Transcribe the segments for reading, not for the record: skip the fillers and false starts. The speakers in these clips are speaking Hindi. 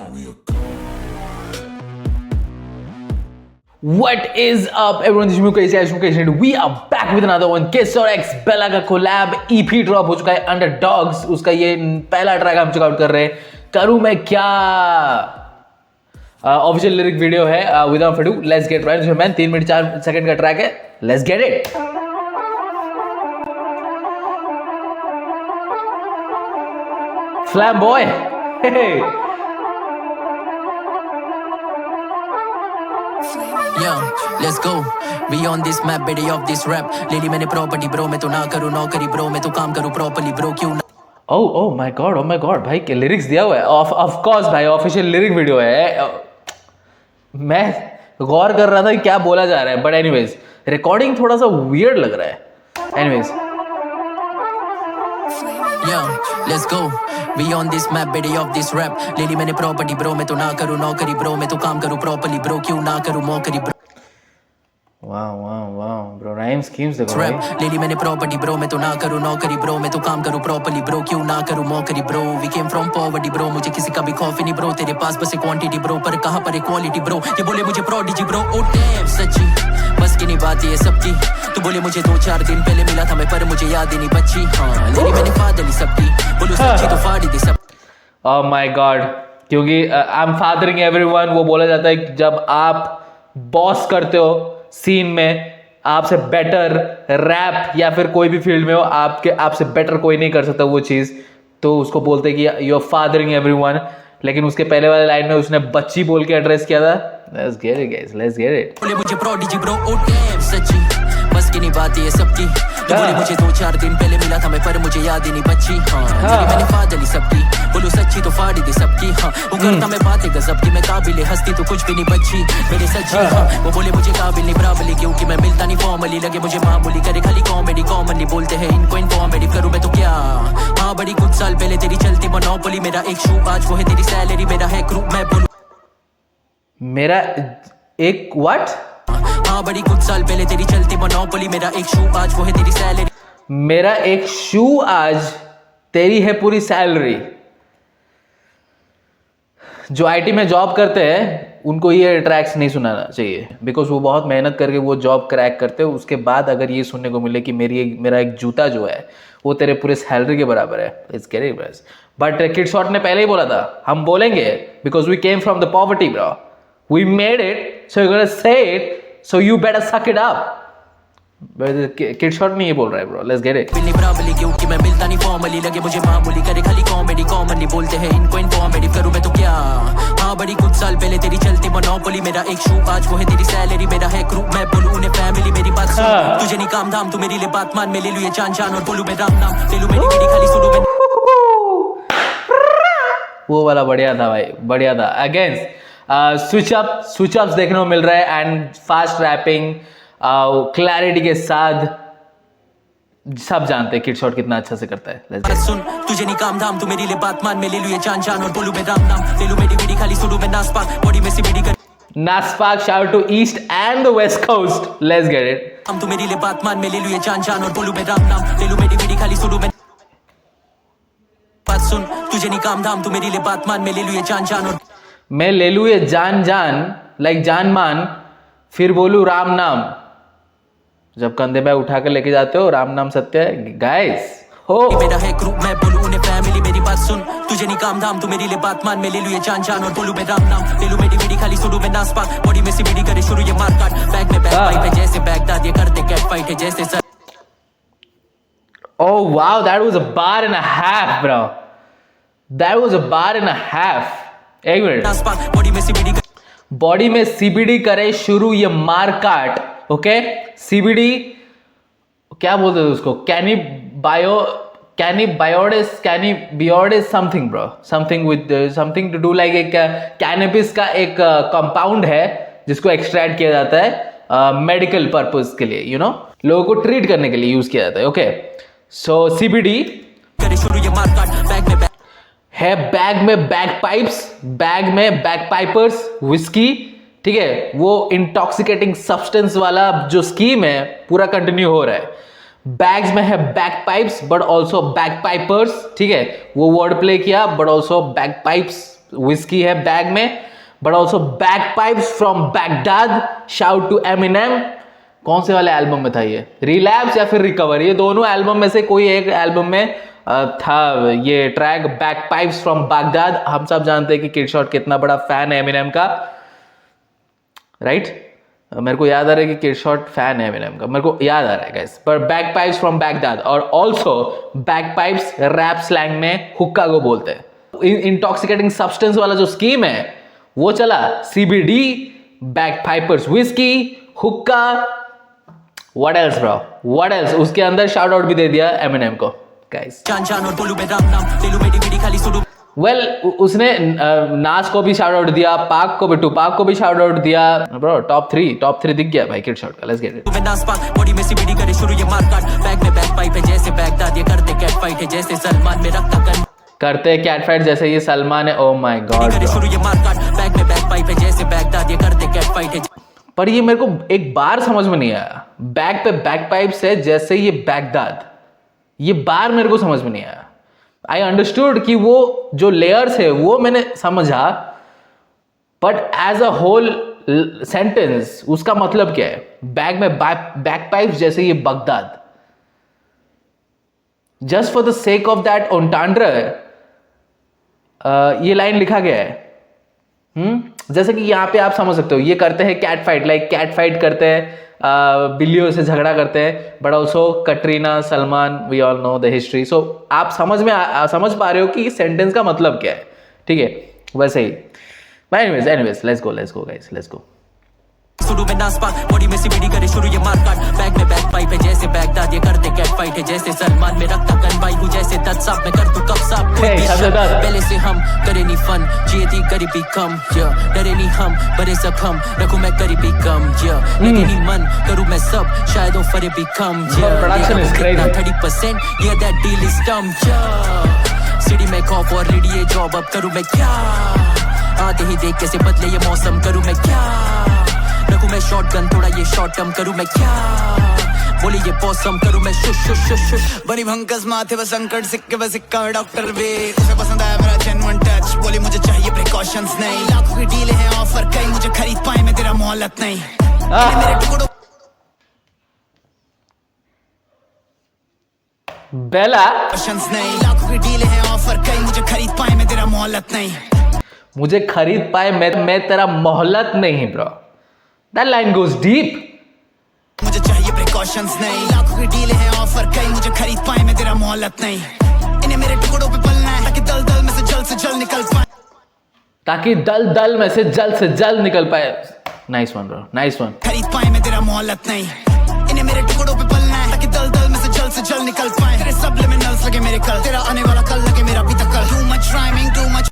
What is up, everyone? This is Mukesh. Yes, Mukesh, and we are back with another one. Kiss और X बेला का कोलैब EP ड्रॉप हो चुका है अंडरडॉग्स. उसका ये पहला ट्रैक हम चेकआउट कर रहे हैं. करूँ मैं क्या? ऑफिशियल लिरिक वीडियो है. Without for do let's get right. Man 3 minute 4 second का ट्रैक है. Let's get it. Flame boy. Yo, let's go. We on this map, better off this rap. ले ली मैंने प्रॉपर्टी ब्रो, मैं तो ना करूँ नौकरी ब्रो, मैं तो काम करूँ प्रॉपर्ली ब्रो, क्यों ना? Oh my god भाई के लिरिक्स दिया हुआ है. ऑफ कोर्स भाई ऑफिशियल लिरिक वीडियो है. मैं गौर कर रहा था कि क्या बोला जा रहा है, बट एनीवेज रिकॉर्डिंग थोड़ा सा वियर्ड लग रहा है. Anyways Yo, let's go. We on this map, better off this rap. ले ली मैंने प्रॉपर्टी ब्रो, मैं तो ना करूँ नौकरी ब्रो, मैं तो काम करूँ प्रॉपर्ली ब्रो, क्यों ना करूँ मौकरी ब्रो. वाह ब्रो, राइम स्कीम्स देखो रैप भाई. ले ली मैंने प्रॉपर्टी ब्रो, मैं तो ना करूँ नौकरी ब्रो, मैं तो काम करूँ प्रॉपर्ली ब्रो, क्यों ना करूँ मौकरी bro. We came from poverty bro, मुझे किसी का भी खौफ ही नहीं ब्रो, तेरे पास बस एक क्वांटिटी ब्रो, पर कहाँ पर एक क्वालिटी ब्रो. ये बोले मुझे प्रोडिजी ब्रो, ओ डैम सच्ची बस की नहीं बात ये सबकी. तू बोले मुझे 2-4 दिन पहले मिला था मैं, पर मुझे याद ही नहीं बच्ची. हाँ ले ली मैंने फादली सबकी, बोलो सच्ची तो फाड़ी दे सब. ओह माय गॉड, क्योंकि आई एम फादरिंग एवरीवन. वो बोला जाता है कि जब आप बॉस करते हो सीन में, आपसे बेटर रैप या फिर कोई भी फील्ड में हो, आपसे बेटर कोई नहीं कर सकता वो चीज़, तो उसको बोलते हैं कि यू आर फादरिंग एवरीवन. लेकिन उसके पहले वाले लाइन में उसने बच्ची बोल के एड्रेस किया था. Let's get it guys, let's get it. बोले मुझे प्रोडिजी ब्रो, ओ डैम सच्ची बस की नहीं बात ये सबकी. तू बोले मुझे 2-4 दिन पहले मिला था मैं, पर मुझे याद ही नहीं बच्ची. हाँ तेरी मैंने फादली सबकी, बोलो सच्ची तो फाड़ी दे सबकी. हाँ वो करता मैं बातें गजब की, मैं काबिल हस्ती तो कुछ भी नहीं बच्ची मेरे सच्ची. हाँ वो बोले मुझे काबिल नहीं बराबली, क्योंकि मैं मिलता नहीं फॉर्मली. लगे मुझे मामूली करे खाली कॉमेडी, कॉमनली बोलते हैं इनको इनफॉर्मेडी. करूँ मैं तो क्या? हाँ बड़ी कुछ साल पहले तेरी चलती मोनोपोली, मेरा एक शू आज वो है तेरी सैलरी, मेरा है क्रू. मैं बोलूँ मेरा एक व्हाट? हाँ बड़ी कुछ साल पहले तेरी चलती मोनोपोली, मेरा एक शू आज वो है तेरी सैलरी. मेरा एक शू आज तेरी है पूरी सैलरी. जो आईटी में जॉब करते हैं उनको ये ट्रैक्स नहीं सुनाना चाहिए, बिकॉज वो बहुत मेहनत करके वो जॉब क्रैक करते हैं. उसके बाद अगर ये सुनने को मिले कि मेरा एक जूता जो है वो तेरे पूरे सैलरी के बराबर है, it's getting bus. But kid shot ने पहले ही बोला था हम बोलेंगे, because we came from the poverty bro, we made it, so you gonna say it, so you better suck it up. Kid shot नहीं ये बोल रहा है ब्रो. Let's get it. बिल्ली बराबली क्योंकि मैं मिलता नहीं फॉर्मली, लगे मुझे मामूली करे खाली कॉमेडी, कॉमनली बोलते हैं इनको इनफॉर्मेडी. करूँ मैं तो क्या? हाँ बड़ी कुछ साल पहले तेरी चलती मोनोपोली, मेरा एक शू आज वो है तेरी सैलरी, मेरा है क्रू. मैं बोलूँ उन्हें फैमिली मेरी बात सुन, तुझे नहीं काम धाम, तू मेरी ले बात मान. मैं ले लूँ ये जान जान और बोलूँ मैं राम नाम, ले लूँ मेरी मेरी खाली सुनूँ मैं. वो वाला बढ़िया था भाई, बढ़िया था. अगेंस्ट स्विच अप्स देखने को मिल रहा है, एंड फास्ट रैपिंग क्लैरिटी के साथ. सब जानते हैं किड शॉट कितना अच्छा से करता है. सुन तुझे नहीं काम धाम, तू मेरी ले बात मान. मैं ले लूँ ये जान जान और बोलूँ मैं राम नाम, ले लूँ मेरी मेरी खाली सुनूँ मैं नासपाक, बॉडी में सीबीडी कर नासपाक. Shout to east and the west coast. Let's get it. हम तू मेरी ले बात मान. मैं ले लूँ ये जान जान और बोलूँ मैं राम नाम, ले लूँ मेरी मेरी खाली सुनूँ मैं बात. सुन तुझे नहीं काम धाम, तू मेरी ले बात मान. मैं ले लूँ ये जान जान और मैं ले लूँ ये जान लाइक जान मान, फिर बोलूँ राम नाम. जब कंधे पे उठा के लेके जाते हो, राम नाम सत्य है गाइस. हो मेरा है ग्रुप, मैं बोलूँ उन्हें फैमिली मेरी बात सुन. तुझे नहीं काम धाम, तू मेरी ले बात मान. मैं ले लूँ ये जान जान और बोलूँ मैं राम नाम, ले लूँ मेरी मेरी खाली सुनूँ मैं नासपाक, बॉडी में सीबीडी करे शुरू ये मार काट. बैग में बैग फाइट है जैसे बैगदाद, ये करते कैट फाइट है जैसे sir. Oh wow, that was a bar and a half, bro. That was a bar and a half. एक मिनट. नासपाक बॉडी में सीबीडी बॉडी में सीबीडी करे शुरू ये मार काट. ओके सीबीडी क्या बोलते हैं उसको? Cannabidiol something bro, something with something to do like. एक कैनबिस का एक कंपाउंड है जिसको एक्सट्रैक्ट किया जाता है मेडिकल पर्पस के लिए, यू नो, लोगों को ट्रीट करने के लिए यूज किया जाता है. ओके सो सीबीडी करे शुरू ये मार काट. बैग में है, बैग में बैग पाइप्स, बैग में बैग पाइपर्स, विस्की. ठीक है, वो इंटॉक्सिकेटिंग सब्सटेंस वाला जो स्कीम है पूरा कंटिन्यू हो रहा है. बैग्स में है bag pipes but also bag pipers. ठीक है, वो वर्ड प्ले किया, but also bag pipes whiskey है बैग में, but also bagpipes from Baghdad. Shout to Eminem. कौन से वाले एल्बम में था ये? रिलैप्स या फिर रिकवर? ये दोनों एल्बम में से कोई एक एल्बम में था ये ट्रैक बैगपाइप्स फ्रॉम बागदाद. हम सब जानते हैं कि किड शॉट कितना बड़ा फैन है एमिनेम का, राइट? मेरे को याद आ रहा है कि किड शॉट फैन है एमिनेम का, मेरे को याद आ रहा है गाइस. पर बैगपाइप्स फ्रॉम बागदाद और ऑल्सो बैगपाइप्स रैप स्लैंग में हुक्का को बोलते हैं. इंटॉक्सिकेटिंग सब्सटेंस वाला जो स्कीम है वो चला. CBD, बैगपाइपर्स विस्की, हुक्का, what else bro, what else. उसके अंदर शाउट आउट भी दे दिया एमिनेम को गाइस. वेल उसने नाज को भी शाउट आउट दिया, पाक को भी, टुपाक को भी शाउट आउट दिया. ब्रो टॉप थ्री दिख गया भाई किड शॉट का. Let's get it. बॉडी में CBD करे शुरू ये मारकाट, बैग में बैगपाइप है जैसे बैगदाद, ये करते कैट फाइट है जैसे सलमान में रखता गन, करते कैट फाइट जैसे ये सलमान है. Oh my God. करे शुरू ये मारकाट, बैग में बैगपाइप है जैसे बैगदाद, ये करते कैट फाइट है. पर ये मेरे को एक बार समझ में नहीं आया. बैग पे बैगपाइप्स है जैसे ये बैगदाद, ये बार मेरे को समझ में नहीं आया. आई अंडरस्टूड कि वो जो लेयर्स है वो मैंने समझा, but as a whole sentence उसका मतलब क्या है? बैग में बैगपाइप्स जैसे ये Baghdad. Just for the sake of that ओंटांड्रा ये लाइन लिखा गया है. जैसे कि यहां पे आप समझ सकते हो ये करते हैं cat fight, like cat fight करते हैं, बिल्लियों से झगड़ा करते हैं. But also Katrina, Salman, we all know the history. So आप समझ पा रहे हो कि सेंटेंस का मतलब क्या है. ठीक है, वैसे ही. Anyways let's go guys, let's go. शुरू में नासपाक, बॉडी में CBD करे शुरू ये मारकाट, बैग में बैगपाइप है जैसे बैगदाद, ये करते कैट फाइट है जैसे सलमान में रखता गन, भाई हूँ जैसे दस साहब में कर तू कब साहब. पहले से हम करे नहीं फन, जिए थी गरीबी कम, डरे नहीं हम बड़े जख्म, रखूं मैं गरीबी कम, लेकिन नहीं मन करूं मैं सब, शायद हो फरे भी कम. 30% ये that deal is dumb. City में खौफ और लीडी ये जॉब, अब करूं मैं क्या? आते ही देख कैसे बदले ये मौसम, करूं मैं क्या? रखूं मैं शॉटगन थोड़ा ये शॉर्ट टर्म, करूं मैं क्या? बोली ये पॉसम, करूं मैं शुश शुश शुश शुश. बनी भंकस माथे बस संकट, सिक्के बस सिक्का डॉक्टर वे. उसे पसंद आया मेरा जेन्युइन टच, बोली मुझे चाहिए प्रिकॉशंस नहीं. लाखों की डील है ऑफर, कहीं मुझे खरीद पाए मैं तेरा मोहलत नहीं. मेरे टुकड़ों बेला नहीं, लाखों की डील है ऑफर, कहीं मुझे खरीद पाए मैं तेरा मोहलत नहीं. मुझे खरीद पाए मैं तेरा मोहलत नहीं. Bro that line goes deep. मुझे चाहिए प्रिकॉशंस नहीं, लाखों की डील है ऑफर, कहीं मुझे खरीद पाए मैं तेरा मोहलत नहीं. इन्हें मेरे टुकड़ों पे पलना है ताकि दल दल में से जल्द निकल पाए, ताकि दल में से जल्द निकल पाए. Nice one bro, nice one. खरीद पाए मैं तेरा मोहलत नहीं. इन्हें मेरे टुकड़ों पे पलना है ताकि दल में से जल्द निकल पाए. तेरे सब्लिमिनल्स लगे मेरे कल, तेरा आने वाला कल लगे मेरा बीता कल. Too much rhyming, too much.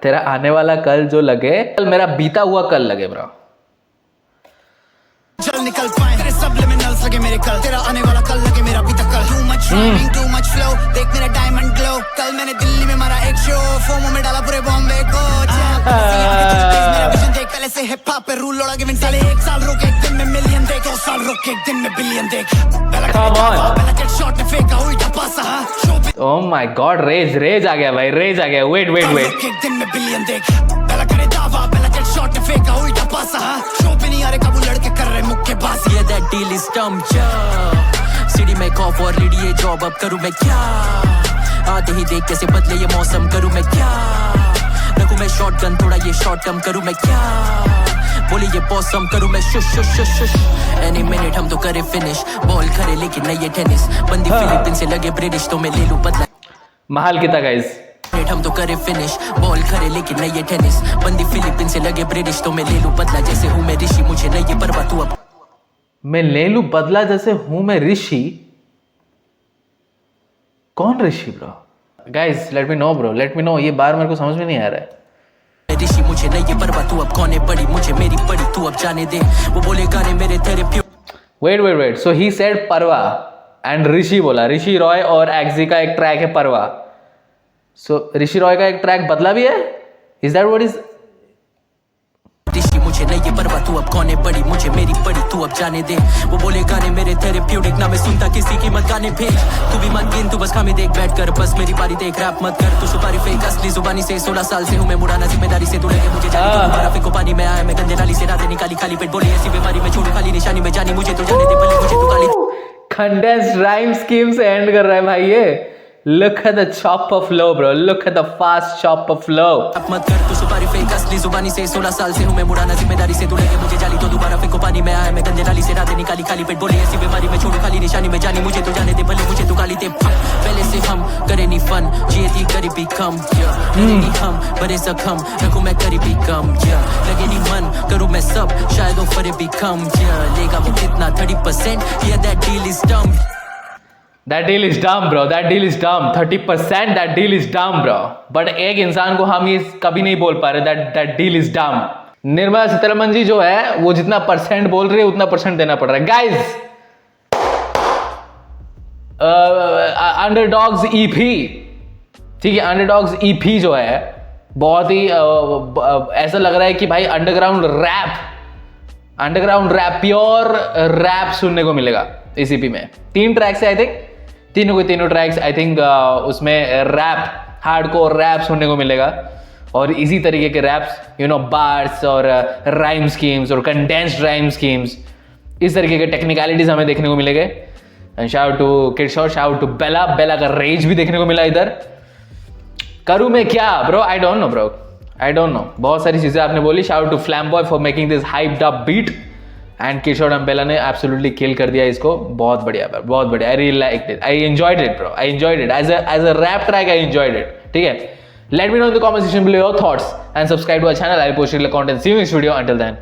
तेरा आने वाला कल जो लगे, कल मेरा बीता हुआ कल लगे. ब्रो जल निकल पाए. तेरे सब्लिमिनल्स लगे मेरे कल, तेरा आने वाला कल लगे मेरा बीता कल. Too much rhyming, too much flow, देख मेरा डायमंड ग्लो. कल मैंने दिल्ली में मारा एक शो, फोमो में डाला पूरे बॉम्बे को. मेरा विजन देख, पहले से हिप हॉप पे रूल लोड़ा. गिवन साले 1 साल रोक, 1 दिन में मिलियन देख. 2 साल रोक, 1 दिन में बिलियन देख. पहला जेट शॉट ने फेंका उल्टा पासा. ओह माय गॉड, रेज आ गया भाई, रेज आ गया. वेट 1 दिन में बिलियन देख. पहला करे दावा, पहला जेट शॉट ने फेंका उल्टा पासा. शो पे नहीं आ रहे काबू लड़के कर रहे मुक्केबाजी. ये that deal is dumb. City में खौफ और लीडी ये जॉब, अब करूं मैं क्या? आते ही देख कैसे बदले ये मौसम, करूं मैं क्या? रखूं मैं शॉटगन थोड़ा ये शॉर्ट टर्म, करूं मैं क्या? बोली ये पॉसम, करूं मैं shush shush shush shush. Any minute हम तो करे फिनिश, बॉल करे लेकिन नहीं ये टेनिस. बंदी फिलीपीन से लगे ब्रिटिश, तो मैं ले लूं बदला. महाल कितना गाइस. हम तो करे फिनिश, बॉल करे लेकिन नहीं ये टेनिस. बंदी फिलीपीन से लगे ब्रिटिश, तो मैं ले लूं बदला. जैसे हूं मैं ऋषि, मुझे नहीं ये परवाह. तू अब मैं ले लूं बदला, जैसे हूं मैं ऋषि. कौन Rishi bro? Guys let me know. ये बार मेरे को समझ में नहीं आ रहा है. ऋषि मुझे नहीं ये परवाह. तू अब कौन है बड़ी, मुझे मेरी पड़ी. तू अब जाने दे, वो बोले गाने मेरे तेरे प्यो. वेट. सो ही सेड परवा एंड ऋषि बोला. ऋषि रॉय और एक्जी का एक ट्रैक है परवा. सो ऋषि रॉय का एक ट्रैक बदला भी है. Is that what is? Rishi मुझे नहीं ये परवाह तू अब कौन है बड़ी मुझे मेरी पड़ी तू अब जाने दे वो बोले गाने मेरे थेरेप्यूटिक ना मैं सुनता किसी की मत गाने पे तू भी मत गिन तू बस खामे देख बैठ कर बस मेरी बारी देख रैप मत कर तू सुपारी फेंक असली जुबानी से 16 साल से हूँ मैं मुड़ाना जिम्मेदारी से तू लगे मुझे जाने दे बर्फ को पानी में आया मैं गंदे नाली से रातें निकाली खाली पेट बोले ऐसी बीमारी में छोड़ू खाली निशानी में जानी मुझे तो जाने दे भले मुझे तू गाली कंडेंस्ड राइम स्कीम से एंड कर रहा है भाई ये Look at the chop of flow, bro. Look at the fast chop of flow. अब मत कर तू सुपारी फेंक असली जुबानी से 16 साल से हूँ मैं मुड़ाना जिम्मेदारी से तू लगे मुझे जाली तो दोबारा फेंको पानी में आया मैं गंदे नाली से रातें निकाली खाली पेट बोले ऐसी बीमारी में छोड़ू खाली निशानी में जानी मुझे तो जाने दे भले मुझे तू गाली दे पहले से हम करे नहीं फन जिए थी गरीबी कम करेंगी हम बड़े जख्म रखूं मैं गरीबी कम लगे नहीं मन करूं मैं सब शायद ऑफर भी कम लेगा वो कितना 30% yeah that deal is dumb That deal is dumb, bro. That deal is dumb. 30%. That deal is dumb, bro. But एक इंसान को हम ये कभी नहीं बोल पा रहे that deal is dumb. Nirmala Sitharaman ji जो है वो जितना परसेंट बोल रही है उतना परसेंट देना पड़ रहा है. Guys, अंडरडॉग्स EP, ठीक है, अंडरडॉग्स EP जो है बहुत ही ऐसा लग रहा है कि भाई अंडरग्राउंड रैप प्योर रैप सुनने को मिलेगा इस EP में. 3 ट्रैक्स है आई थिंक, तीनों ट्रैक्स आई थिंक उसमें रैप हार्डकोर रैप सुनने को मिलेगा और इसी तरीके के रैप्स बार्स और राइम स्कीम्स और कंडेंस्ड राइम स्कीम्स इस तरीके के टेक्निकलिटीज हमें देखने को मिलेंगे. And shout to Kidshot, shout to Bella का रेज भी देखने को मिला इधर. करूँ मैं क्या ब्रो, आई डोंट नो बहुत सारी चीजें आपने बोली. Shout to Flamboy for making this hyped up beat and Kishore and Bella ने एब्सोल्युटली किल कर दिया इसको. बहुत बढ़िया, बहुत बढ़िया. I really like it, I enjoyed it bro, I enjoyed it as a rap track. I enjoyed it. ठीक है, let me know in the comment section below your thoughts and subscribe to our channel. I post content. See you in this video. Until then.